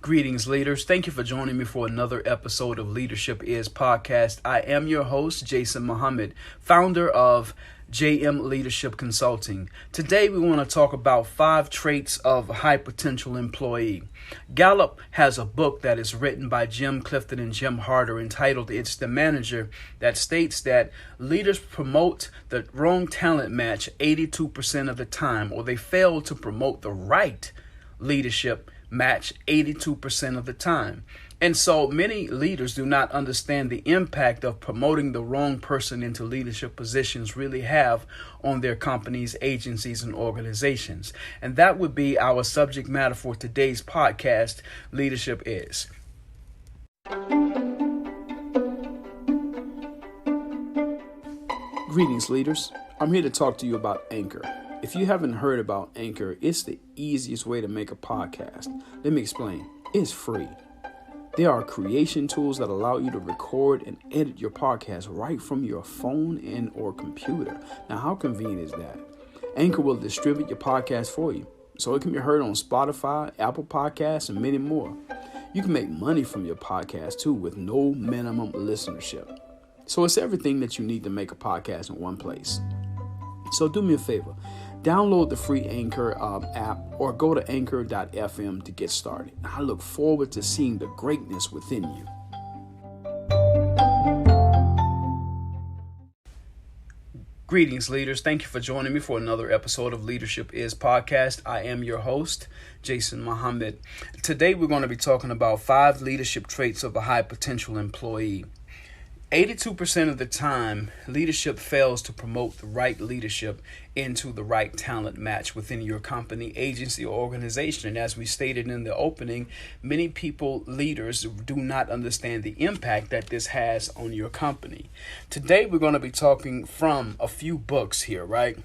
Greetings, leaders. Thank you for joining me for another episode of Leadership Is Podcast. I am your host, Jason Muhammad, founder of JM Leadership Consulting. Today, we want to talk about 5 traits of a high potential employee. Gallup has a book that is written by Jim Clifton and Jim Harter entitled It's the Manager, that states that leaders promote the wrong talent match 82% of the time, or they fail to promote the right leadership match 82% of the time. And so many leaders do not understand the impact of promoting the wrong person into leadership positions really have on their companies, agencies, and organizations. And that would be our subject matter for today's podcast, Leadership Is. Greetings, leaders. I'm here to talk to you about Anchor. If you haven't heard about Anchor, it's the easiest way to make a podcast. Let me explain. It's free. There are creation tools that allow you to record and edit your podcast right from your phone and or computer. Now, how convenient is that? Anchor will distribute your podcast for you, so it can be heard on Spotify, Apple Podcasts, and many more. You can make money from your podcast, too, with no minimum listenership. So it's everything that you need to make a podcast in one place. So do me a favor. Download the free Anchor app or go to anchor.fm to get started. I look forward to seeing the greatness within you. Greetings, leaders. Thank you for joining me for another episode of Leadership Is Podcast. I am your host, Jason Muhammad. Today, we're going to be talking about 5 leadership traits of a high potential employee. 82% of the time, leadership fails to promote the right leadership into the right talent match within your company, agency, or organization. And as we stated in the opening, many people, leaders, do not understand the impact that this has on your company. Today, we're going to be talking from a few books here, right?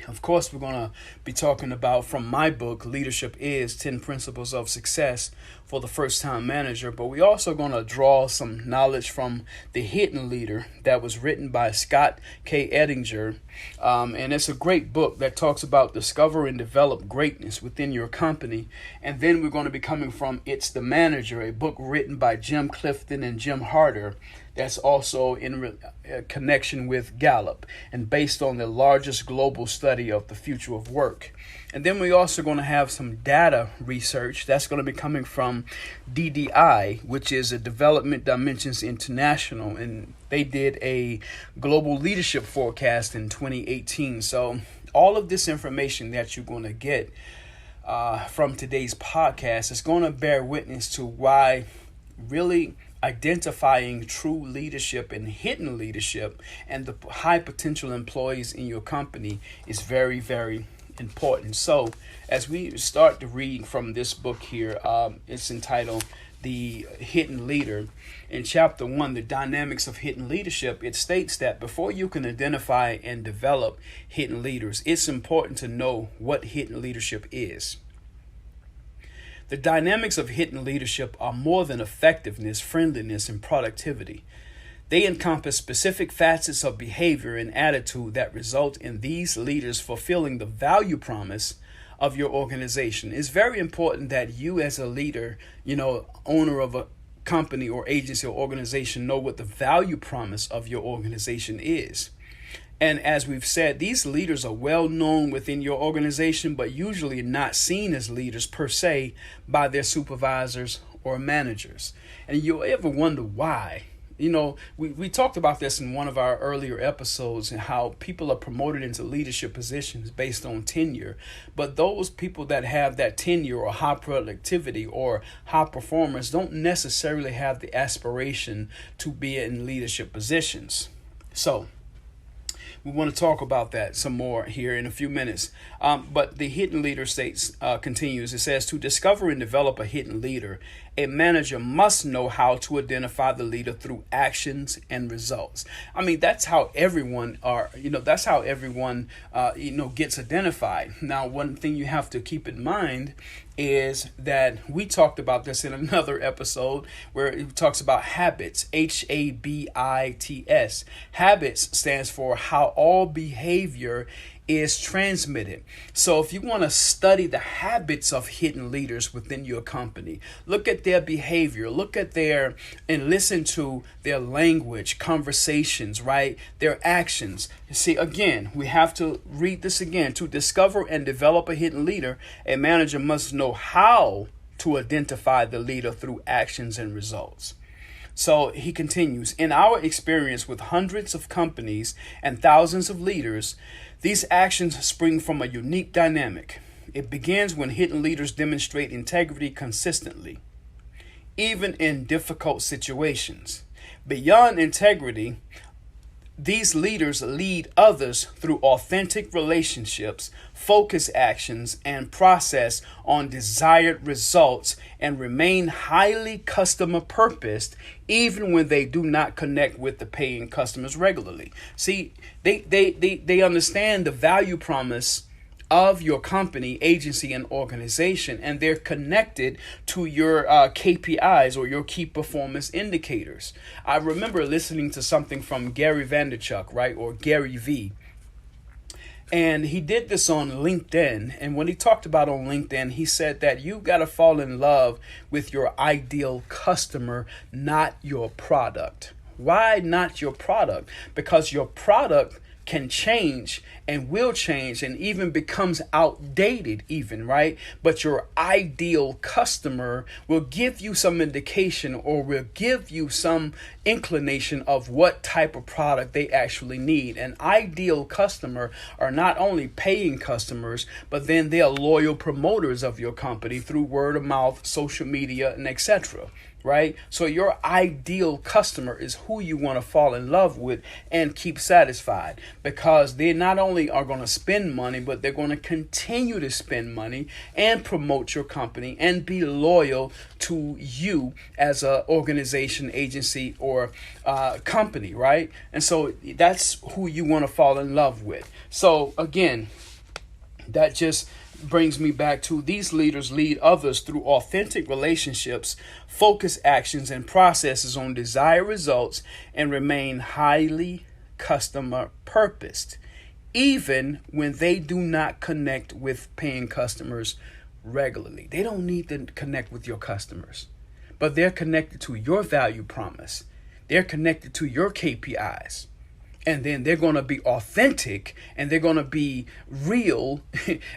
Of course, we're going to be talking about from my book, Leadership Is 10 Principles of Success for the First-Time Manager. But we're also going to draw some knowledge from The Hidden Leader that was written by Scott K. Ettinger. And it's a great book that talks about discover and develop greatness within your company. And then we're going to be coming from It's the Manager, a book written by Jim Clifton and Jim Harter. That's also in connection with Gallup and based on the largest global study of the future of work. And then we're also going to have some data research that's going to be coming from DDI, which is a Development Dimensions International. And they did a global leadership forecast in 2018. So all of this information that you're going to get from today's podcast is going to bear witness to why really identifying true leadership and hidden leadership and the high potential employees in your company is very, very important. So as we start to read from this book here, it's entitled The Hidden Leader. In chapter 1, The Dynamics of Hidden Leadership, it states that before you can identify and develop hidden leaders, it's important to know what hidden leadership is. The dynamics of hidden leadership are more than effectiveness, friendliness, and productivity. They encompass specific facets of behavior and attitude that result in these leaders fulfilling the value promise of your organization. It's very important that you as a leader, owner of a company or agency or organization, know what the value promise of your organization is. And as we've said, these leaders are well known within your organization, but usually not seen as leaders per se by their supervisors or managers. And you'll ever wonder why. We talked about this in one of our earlier episodes and how people are promoted into leadership positions based on tenure. But those people that have that tenure or high productivity or high performance don't necessarily have the aspiration to be in leadership positions. So we want to talk about that some more here in a few minutes. But the hidden leader continues. It says, to discover and develop a hidden leader, a manager must know how to identify the leader through actions and results. I mean, that's how everyone gets identified. Now, one thing you have to keep in mind is that we talked about this in another episode where it talks about habits, HABITS. Habits stands for how all behavior is transmitted. So if you want to study the habits of hidden leaders within your company, look at their behavior, look at and listen to their language, conversations, right? Their actions. You see, again, we have to read this again. To discover and develop a hidden leader, a manager must know how to identify the leader through actions and results. So he continues, in our experience with hundreds of companies and thousands of leaders, these actions spring from a unique dynamic. It begins when hidden leaders demonstrate integrity consistently, even in difficult situations. Beyond integrity, these leaders lead others through authentic relationships, focus actions, and process on desired results, and remain highly customer purposed even when they do not connect with the paying customers regularly. See, they understand the value promise of your company, agency, and organization, and they're connected to your KPIs or your key performance indicators. I remember listening to something from Gary Vaynerchuk, right, or Gary V. And he did this on LinkedIn. And when he talked about on LinkedIn, he said that you got to fall in love with your ideal customer, not your product. Why not your product? Because your product can change and will change and even becomes outdated even, right? But your ideal customer will give you some indication or will give you some inclination of what type of product they actually need. An ideal customer are not only paying customers, but then they are loyal promoters of your company through word of mouth, social media, and etc. Right? So your ideal customer is who you want to fall in love with and keep satisfied, because they not only are going to spend money, but they're going to continue to spend money and promote your company and be loyal to you as an organization, agency, or company, right? And so that's who you want to fall in love with. So again, that just brings me back to these leaders lead others through authentic relationships, focus actions and processes on desired results, and remain highly customer purposed, even when they do not connect with paying customers regularly. They don't need to connect with your customers, but they're connected to your value promise. They're connected to your KPIs. And then they're going to be authentic and they're going to be real,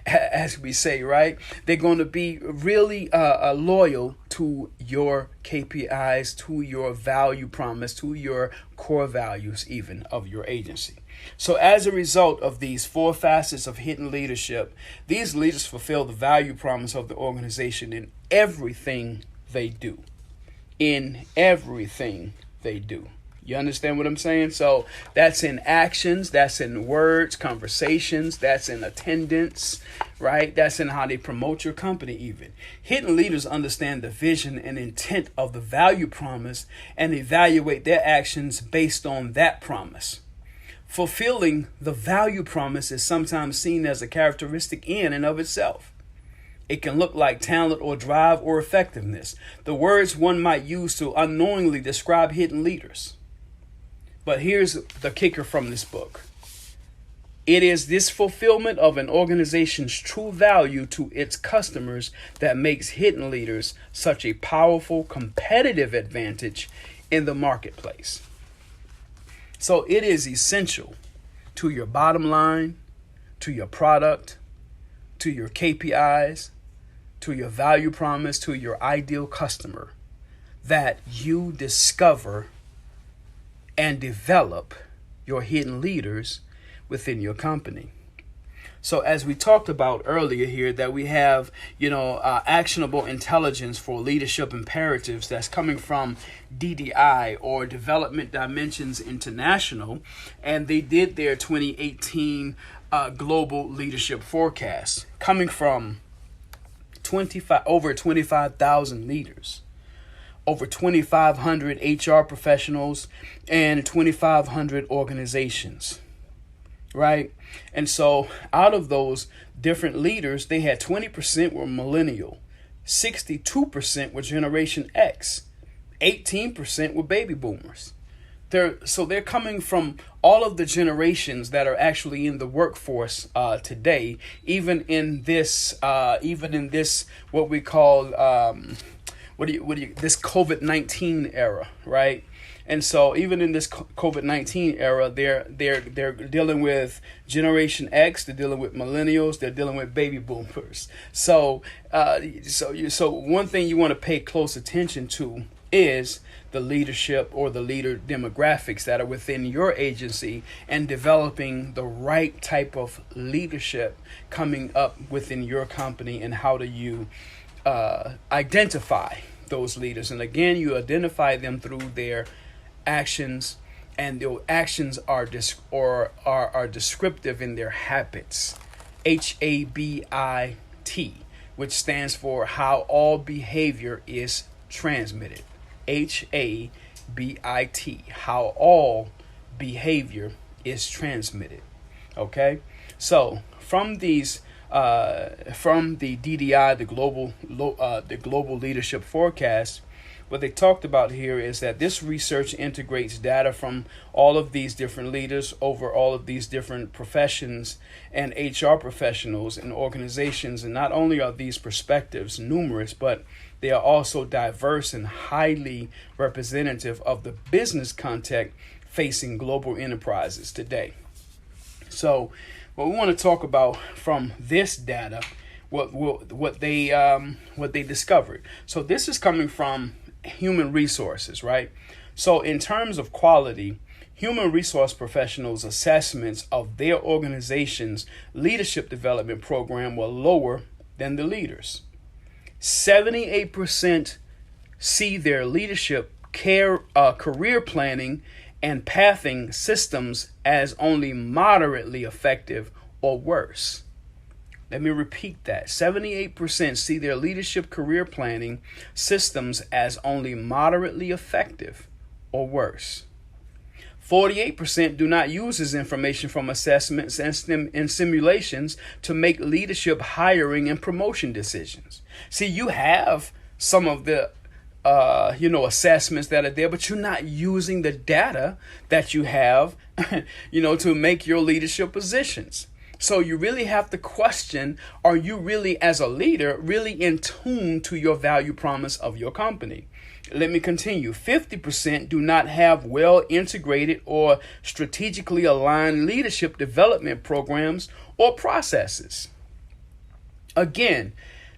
as we say, right? They're going to be really loyal to your KPIs, to your value promise, to your core values even of your agency. So as a result of these four facets of hidden leadership, these leaders fulfill the value promise of the organization in everything they do. In everything they do. You understand what I'm saying? So that's in actions, that's in words, conversations, that's in attendance, right? That's in how they promote your company even. Hidden leaders understand the vision and intent of the value promise and evaluate their actions based on that promise. Fulfilling the value promise is sometimes seen as a characteristic in and of itself. It can look like talent or drive or effectiveness, the words one might use to unknowingly describe hidden leaders. But here's the kicker from this book. It is this fulfillment of an organization's true value to its customers that makes hidden leaders such a powerful competitive advantage in the marketplace. So it is essential to your bottom line, to your product, to your KPIs, to your value promise, to your ideal customer, that you discover and develop your hidden leaders within your company. So as we talked about earlier here, that we have, actionable intelligence for leadership imperatives that's coming from DDI, or Development Dimensions International, and they did their 2018 global leadership forecast, coming from over 25,000 leaders. Over 2,500 HR professionals and 2,500 organizations, right? And so out of those different leaders, they had 20% were millennial, 62% were Generation X, 18% were baby boomers, they're coming from all of the generations that are actually in the workforce today, even in this what we call this COVID-19 era, right? And so even in this COVID-19 era, they're dealing with Generation X, they're dealing with millennials, they're dealing with baby boomers. So one thing you want to pay close attention to is the leadership or the leader demographics that are within your agency, and developing the right type of leadership coming up within your company. And how do you identify those leaders? And again, you identify them through their actions, and their actions are descriptive in their habits. HABIT, which stands for how all behavior is transmitted. HABIT, how all behavior is transmitted. Okay, so from the DDI, the global leadership forecast, what they talked about here is that this research integrates data from all of these different leaders over all of these different professions and HR professionals and organizations. And not only are these perspectives numerous, but they are also diverse and highly representative of the business context facing global enterprises today. So what we want to talk about from this data, what they discovered. So this is coming from human resources, right? So in terms of quality, human resource professionals' assessments of their organization's leadership development program were lower than the leaders. 78% see their leadership career planning and pathing systems as only moderately effective or worse. Let me repeat that. 78% see their leadership career planning systems as only moderately effective or worse. 48% do not use this information from assessments and simulations to make leadership hiring and promotion decisions. See, you have some of the assessments that are there, but you're not using the data that you have, to make your leadership positions. So you really have to question, are you really, as a leader, really in tune to your value promise of your company? Let me continue. 50% do not have well integrated or strategically aligned leadership development programs or processes. Again,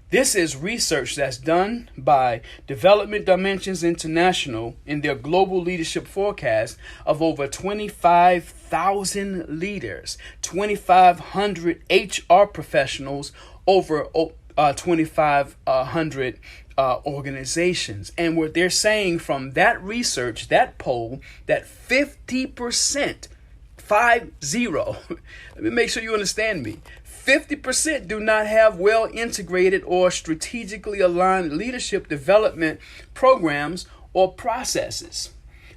this is research that's done by Development Dimensions International in their global leadership forecast of over 25,000 leaders, 2,500 HR professionals, over 2,500 organizations. And what they're saying from that research, that poll, that 50%, 50, let me make sure you understand me, 50% do not have well integrated or strategically aligned leadership development programs or processes.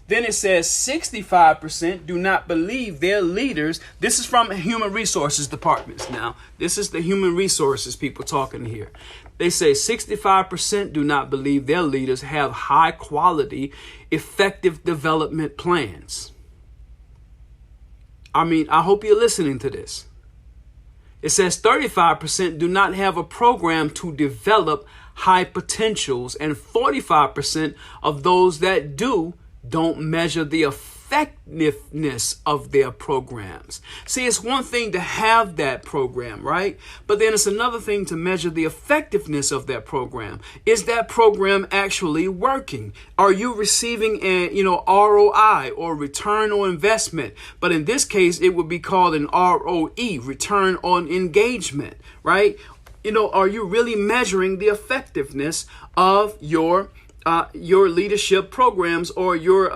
Then it says 65% do not believe their leaders. This is from human resources departments. Now, this is the human resources people talking here. They say 65% do not believe their leaders have high quality, effective development plans. I hope you're listening to this. It says 35% do not have a program to develop high potentials, and 45% of those that don't measure the effectiveness of their programs. See, it's one thing to have that program, right? But then it's another thing to measure the effectiveness of that program. Is that program actually working? Are you receiving a, ROI, or return on investment? But in this case, it would be called an ROE, return on engagement, right? Are you really measuring the effectiveness of your leadership programs, or your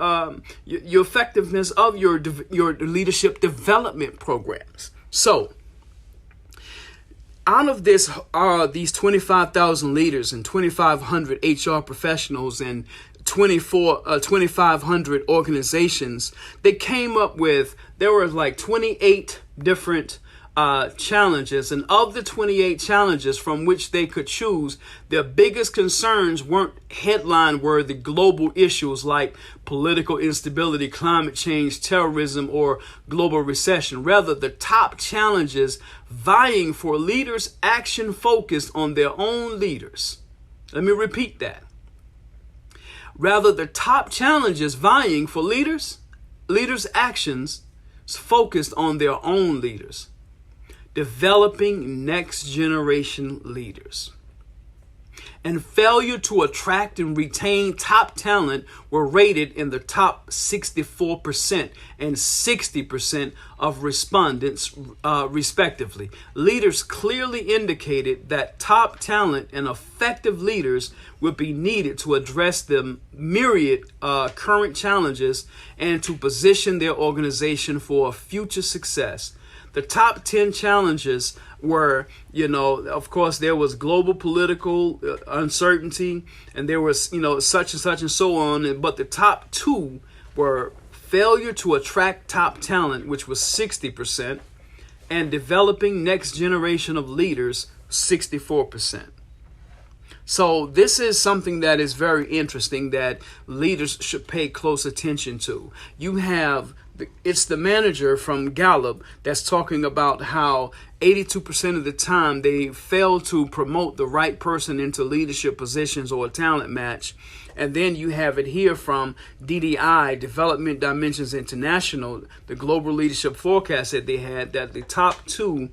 effectiveness of your leadership development programs? So, out of this, these 25,000 leaders and 2,500 HR professionals and 2,500 organizations, they came up with, there were like 28 different challenges. And of the 28 challenges from which they could choose, their biggest concerns weren't headline-worthy global issues like political instability, climate change, terrorism, or global recession. Rather, the top challenges vying for leaders' action focused on their own leaders. Let me repeat that. Rather, the top challenges vying for leaders' actions focused on their own leaders. Developing next generation leaders. And failure to attract and retain top talent were rated in the top 64% and 60% of respondents, respectively. Leaders clearly indicated that top talent and effective leaders would be needed to address the myriad current challenges and to position their organization for future success. The top 10 challenges were, of course, there was global political uncertainty, and there was, such and such and so on. But the top two were failure to attract top talent, which was 60%, and developing next generation of leaders, 64%. So this is something that is very interesting that leaders should pay close attention to. You have it's the manager from Gallup that's talking about how 82% of the time they fail to promote the right person into leadership positions or a talent match. And then you have it here from DDI, Development Dimensions International, the global leadership forecast that they had, that the top two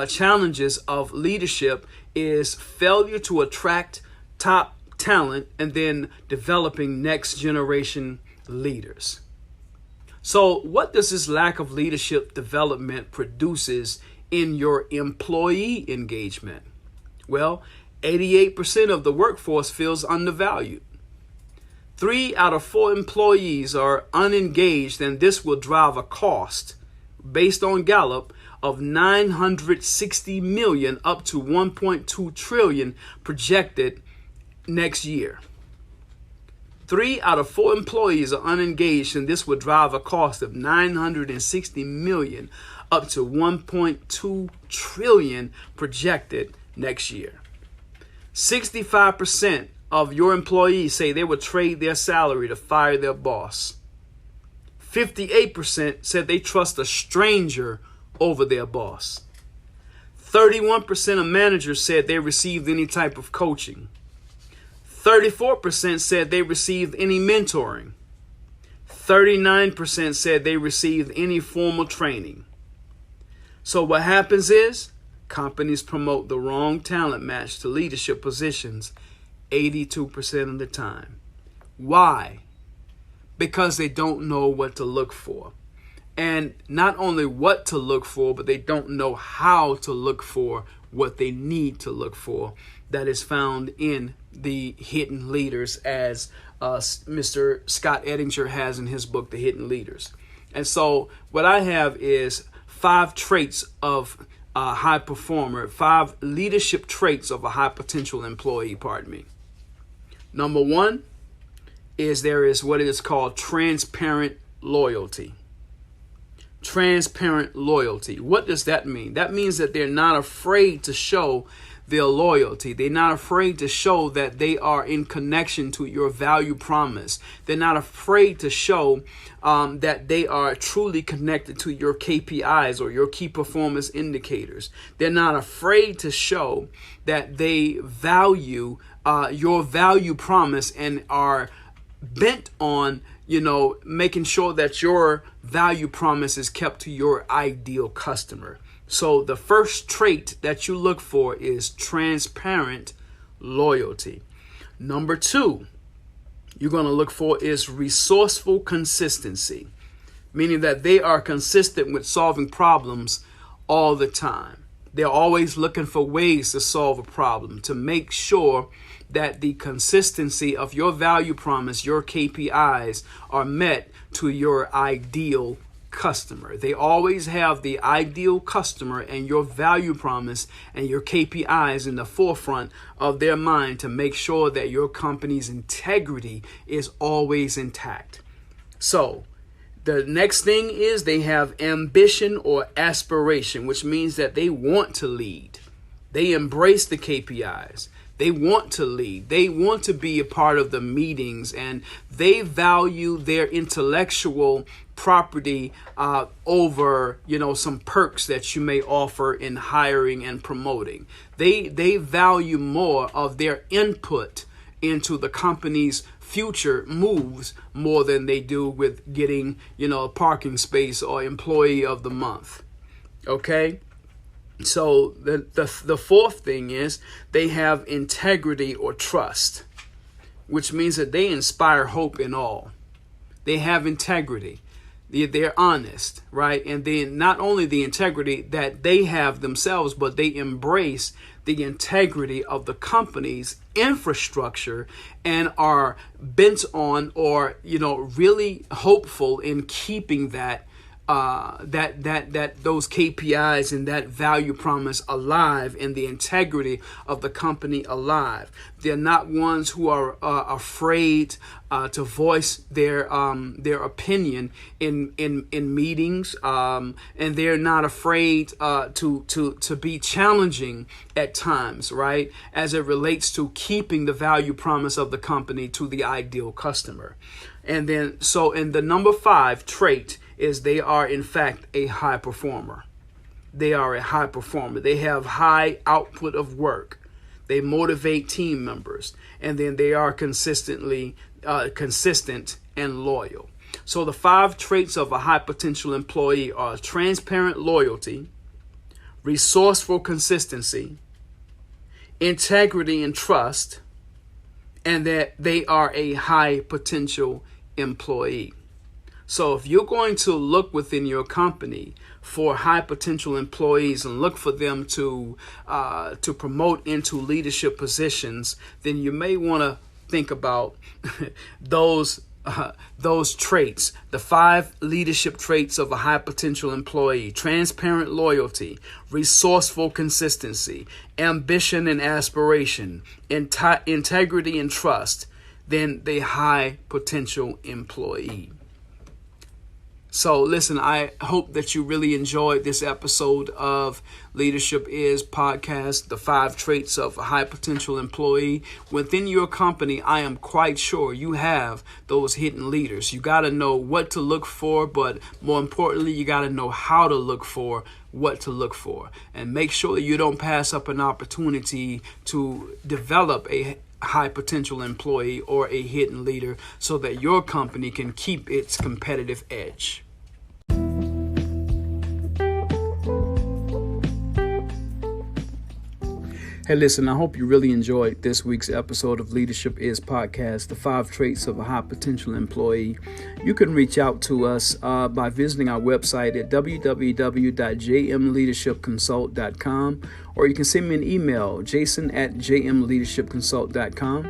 challenges of leadership is failure to attract top talent and then developing next generation leaders. So what does this lack of leadership development produces in your employee engagement? Well, 88% of the workforce feels undervalued. 3 out of 4 employees are unengaged, and this will drive a cost, based on Gallup, of $960 million up to $1.2 trillion projected next year. 3 out of 4 employees are unengaged, and this would drive a cost of $960 million up to $1.2 trillion projected next year. 65% of your employees say they would trade their salary to fire their boss. 58% said they trust a stranger over their boss. 31% of managers said they received any type of coaching. 34% said they received any mentoring. 39% said they received any formal training. So what happens is companies promote the wrong talent match to leadership positions 82% of the time. Why? Because they don't know what to look for. And not only what to look for, but they don't know how to look for what they need to look for. That is found in the hidden leaders, as Mr. Scott Ettinger has in his book, The Hidden Leaders. And so what I have is 5 traits of a high performer, 5 leadership traits of a high potential employee, Number 1 is there is what is called transparent loyalty. Transparent loyalty. What does that mean? That means that they're not afraid to show their loyalty. They're not afraid to show that they are in connection to your value promise. They're not afraid to show that they are truly connected to your KPIs or your key performance indicators. They're not afraid to show that they value your value promise and are bent on making sure that your value promise is kept to your ideal customer. So the first trait that you look for is transparent loyalty. Number 2, you're going to look for is resourceful consistency, meaning that they are consistent with solving problems all the time. They're always looking for ways to solve a problem, to make sure that the consistency of your value promise, your KPIs, are met to your ideal customer. They always have the ideal customer and your value promise and your KPIs in the forefront of their mind to make sure that your company's integrity is always intact. So The next thing is they have ambition or aspiration, which means that they want to lead. They embrace the KPIs. They want to lead. They want to be a part of the meetings, and they value their intellectual property over, some perks that you may offer in hiring and promoting. They value more of their input into the company's future moves more than they do with getting, a parking space or employee of the month. Okay? So the fourth thing is they have integrity or trust, which means that they inspire hope in all. They have integrity. They're honest, right? And then not only the integrity that they have themselves, but they embrace the integrity of the company's infrastructure and are bent on or, really hopeful in keeping that those KPIs and that value promise alive and the integrity of the company alive. They're not ones who are afraid to voice their opinion in meetings, and they're not afraid to be challenging at times, right? As it relates to keeping the value promise of the company to the ideal customer. And then, in the number 5 trait is they are, in fact, a high performer. They are a high performer. They have high output of work. They motivate team members. And then they are consistent and loyal. So the 5 traits of a high potential employee are transparent loyalty, resourceful consistency, integrity and trust, and that they are a high potential employee. So if you're going to look within your company for high potential employees and look for them to promote into leadership positions, then you may want to think about those traits, the 5 leadership traits of a high potential employee: transparent loyalty, resourceful consistency, ambition and aspiration, integrity and trust, then the high potential employee. So listen, I hope that you really enjoyed this episode of Leadership Is Podcast, the 5 traits of a high potential employee. Within your company, I am quite sure you have those hidden leaders. You got to know what to look for, but more importantly, you got to know how to look for what to look for. And make sure you don't pass up an opportunity to develop a high potential employee or a hidden leader so that your company can keep its competitive edge. Hey, listen, I hope you really enjoyed this week's episode of Leadership Is Podcast, the 5 traits of a high potential employee. You can reach out to us by visiting our website at www.jmleadershipconsult.com, or you can send me an email, jason@jmleadershipconsult.com.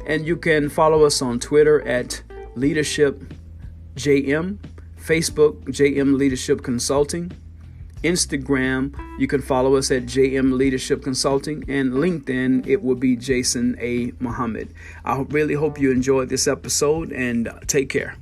And you can follow us on Twitter at LeadershipJM, Facebook, JM Leadership Consulting, Instagram, you can follow us at JM Leadership Consulting, and LinkedIn, it will be Jason A. Muhammad. I really hope you enjoyed this episode, and take care.